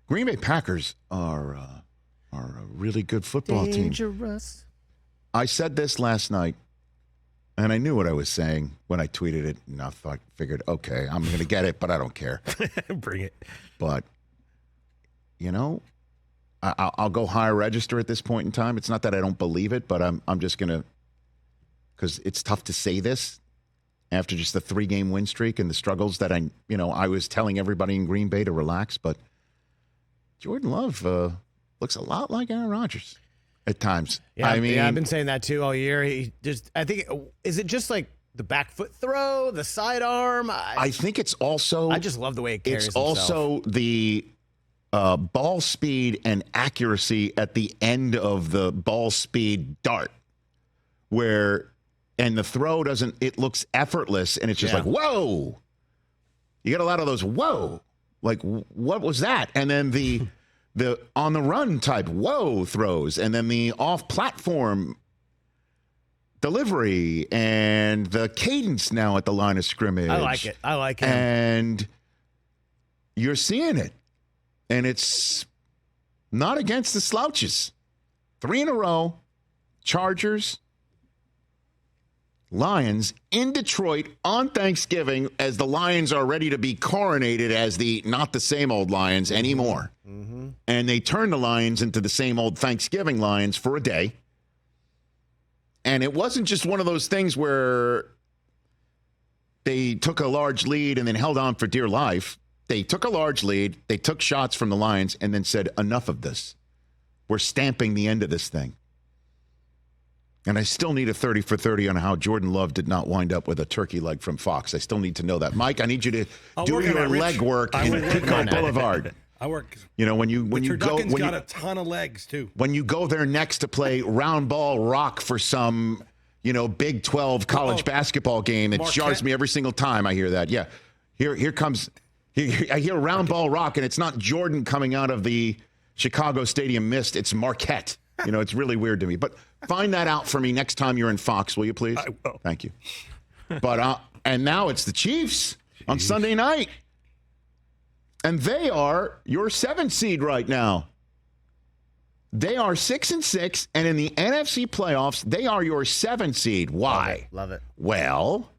Green Bay Packers are a really good football team. Dangerous. I said this last night, and I knew what I was saying when I tweeted it, and I figured, okay, I'm going to get it, but I don't care. Bring it. But, I'll go higher register at this point in time. It's not that I don't believe it, but I'm just going to, because it's tough to say this after just the 3-game win streak and the struggles that I was telling everybody in Green Bay to relax, but Jordan Love looks a lot like Aaron Rodgers at times. Yeah, I've been saying that too all year. Is it just like the back foot throw, the sidearm? I think it's also. I just love the way it carries It's himself. also the ball speed and accuracy at the end of the ball speed dart, and the throw doesn't. It looks effortless, and it's just like whoa. You get a lot of those whoa. Like, what was that? And then the on the run type whoa throws, and then the off platform delivery and the cadence now at the line of scrimmage. I like it. I like him. And you're seeing it. And it's not against the slouches. 3 in a row. Chargers, Lions in Detroit on Thanksgiving as the Lions are ready to be coronated as the not the same old Lions anymore. Mm-hmm. And they turn the Lions into the same old Thanksgiving Lions for a day. And it wasn't just one of those things where they took a large lead and then held on for dear life. They took a large lead, they took shots from the Lions, and then said, enough of this. We're stamping the end of this thing. And I still need a 30 for 30 on how Jordan Love did not wind up with a turkey leg from Fox. I still need to know that. Mike, I need you to do your leg work in Pico Boulevard. I work. When you go, got a ton of legs too. When you go there next to play round ball rock for some, Big 12 college basketball game, it jars me every single time I hear that. Yeah, here comes. I hear round ball rock, and it's not Jordan coming out of the Chicago Stadium mist. It's Marquette. It's really weird to me. But find that out for me next time you're in Fox, will you please? I will. Thank you. But and now it's the Chiefs on Sunday night. And they are your 7th seed right now. They are 6-6, and in the NFC playoffs, they are your 7th seed. Why? Love it. Well,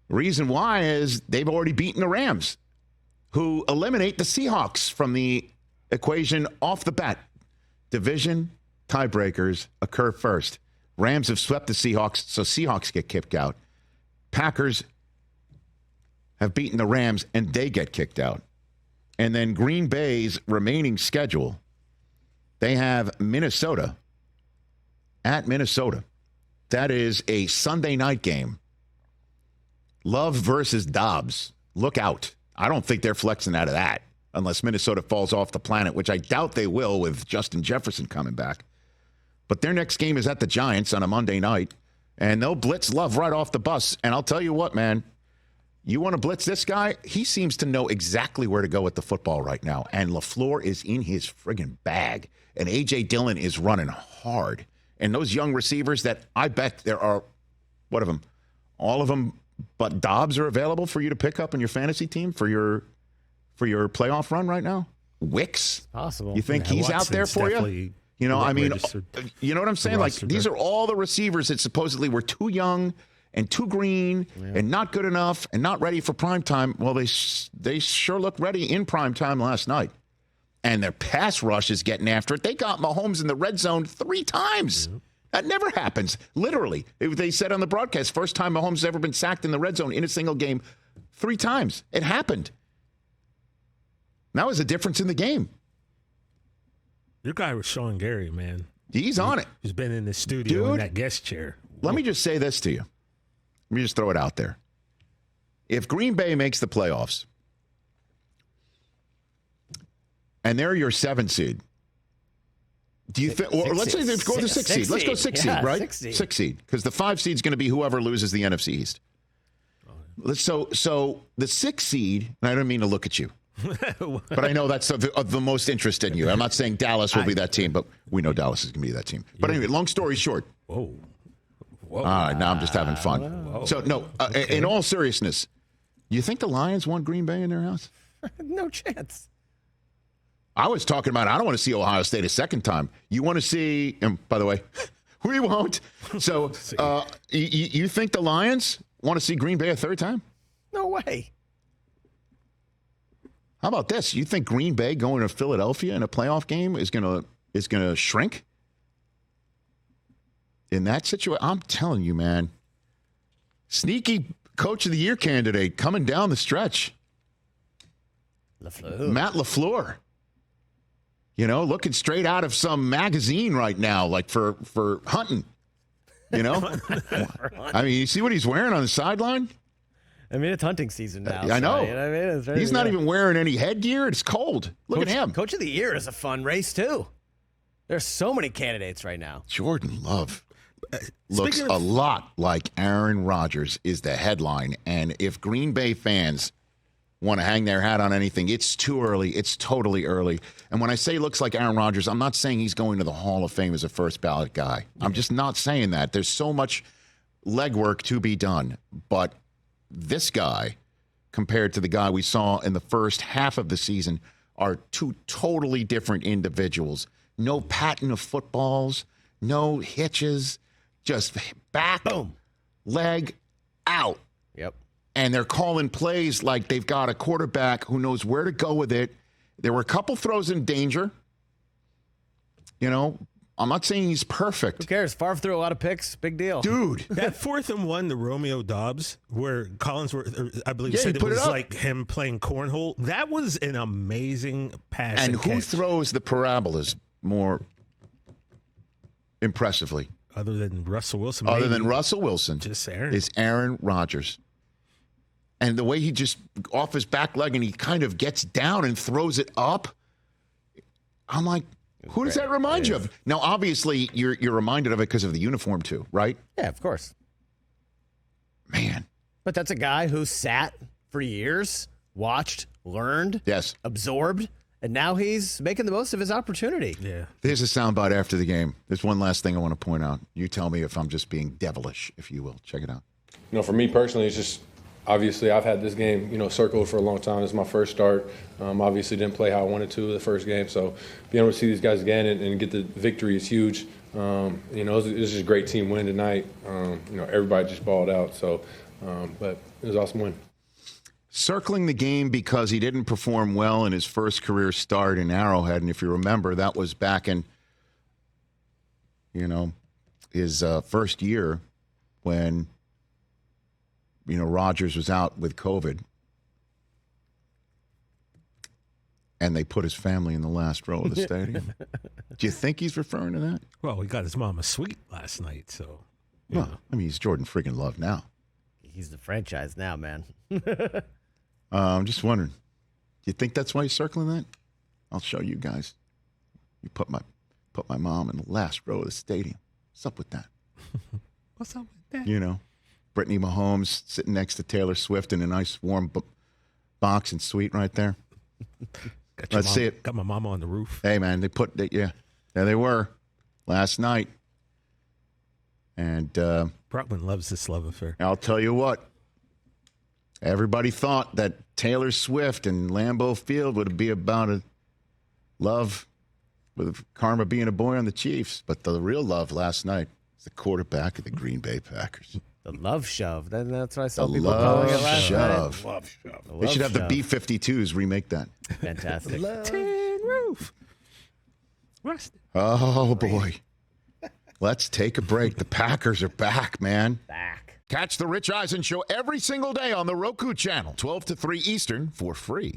the reason why is they've already beaten the Rams, who eliminate the Seahawks from the equation off the bat. Division tiebreakers occur first. Rams have swept the Seahawks, so Seahawks get kicked out. Packers have beaten the Rams, and they get kicked out. And then Green Bay's remaining schedule, they have Minnesota at Minnesota. That is a Sunday night game. Love versus Dobbs. Look out. I don't think they're flexing out of that unless Minnesota falls off the planet, which I doubt they will with Justin Jefferson coming back. But their next game is at the Giants on a Monday night, and they'll blitz Love right off the bus. And I'll tell you what, man, you want to blitz this guy? He seems to know exactly where to go with the football right now. And LaFleur is in his friggin' bag. And A.J. Dillon is running hard. And those young receivers that I bet there are, what of them? All of them but Dobbs are available for you to pick up in your fantasy team for your playoff run right now? Wicks? Possible. You think he's out there for you? You know, I mean, you know what I'm saying? Like, these are all the receivers that supposedly were too young and too green and not good enough and not ready for prime time. Well, they sure looked ready in prime time last night. And their pass rush is getting after it. They got Mahomes in the red zone 3 times. Mm-hmm. That never happens. Literally. They said on the broadcast, first time Mahomes has ever been sacked in the red zone in a single game 3 times. It happened. That was a difference in the game. Your guy was Sean Gary, man. He's on it. He's been in the studio in that guest chair. Let me just say this to you. Let me just throw it out there. If Green Bay makes the playoffs and they're your 7th seed, do you think, or let's say they go to the 6th seed. Let's go 6th seed, right? 6th seed. Because the 5 seed is going to be whoever loses the NFC East. So the 6th seed, and I don't mean to look at you, but I know that's of the most interest in you. I'm not saying Dallas will be that team, but we know Dallas is going to be that team. But anyway, long story short. Whoa. All right, now I'm just having fun. Whoa. So, no, in all seriousness, you think the Lions want Green Bay in their house? No chance. I was talking about I don't want to see Ohio State a second time. You want to see, and by the way, we won't. So you think the Lions want to see Green Bay a third time? No way. How about this? You think Green Bay going to Philadelphia in a playoff game is gonna shrink? In that situation, I'm telling you, man. Sneaky Coach of the Year candidate coming down the stretch. Matt LaFleur. You know, looking straight out of some magazine right now, like for hunting. You know? I mean, you see what he's wearing on the sideline? I mean, it's hunting season now. I know. You know what I mean? It's He's not even wearing any headgear. It's cold. Look at him. Coach of the Year is a fun race, too. There's so many candidates right now. Jordan Love looks a lot like Aaron Rodgers is the headline. And if Green Bay fans want to hang their hat on anything, it's too early. It's totally early. And when I say looks like Aaron Rodgers, I'm not saying he's going to the Hall of Fame as a first ballot guy. I'm just not saying that. There's so much legwork to be done. But this guy, compared to the guy we saw in the first half of the season, are two totally different individuals. No patent of footballs, no hitches, just back, boom, leg, out. Yep. And they're calling plays like they've got a quarterback who knows where to go with it. There were a couple throws in danger. You know, I'm not saying he's perfect. Who cares? Favre threw a lot of picks. Big deal. Dude. That 4th and 1, the Romeo Dobbs, where Collinsworth, I believe, Yeah, said he it put it was up. like him playing cornhole. That was an amazing pass. And who catch. throws the parabolas more impressively? Other than Russell Wilson. Other maybe. than Russell Wilson, Just Aaron. is Aaron Rodgers. And the way he just off his back leg and he kind of gets down and throws it up. I'm like, who does that remind you of? Now, obviously, you're reminded of it because of the uniform too, right? Yeah, of course. Man. But that's a guy who sat for years, watched, learned, Yes. absorbed, and now he's making the most of his opportunity. Yeah. There's a soundbite after the game. There's one last thing I want to point out. You tell me if I'm just being devilish, if you will. Check it out. You know, for me personally, it's just obviously I've had this game, you know, circled for a long time. This is my first start. Obviously didn't play how I wanted to the first game, so being able to see these guys again and get the victory is huge. You know, it was just a great team win tonight. You know, everybody just balled out. So, but it was an awesome win. Circling the game because he didn't perform well in his first career start in Arrowhead. And if you remember, that was back in, you know, his first year when, you know, Rodgers was out with COVID. And they put his family in the last row of the stadium. Do you think he's referring to that? Well, he got his mom a suite last night, so. you Well, know. I mean, he's Jordan friggin' Love now. He's the franchise now, man. I'm just wondering. Do you think that's why he's circling that? I'll show you guys. You put my mom in the last row of the stadium. What's up with that? What's up with that? You know, Brittany Mahomes sitting next to Taylor Swift in a nice warm box and suite right there. Let's see it. Got my mama on the roof. Hey, man, yeah, there they were last night. And Brockman loves this love affair. I'll tell you what. Everybody thought that Taylor Swift and Lambeau Field would be about a love with Karma being a boy on the Chiefs. But the real love last night was the quarterback of the Green Bay Packers. The love shove. That's what I saw The people love calling it last shove. night. Love shove. They should have the shove. B-52s remake that. Fantastic. Tin roof. Rusted. Oh, boy. Let's take a break. The Packers are back, man. Back. Catch the Rich Eisen Show every single day on the Roku channel, 12 to 3 Eastern, for free.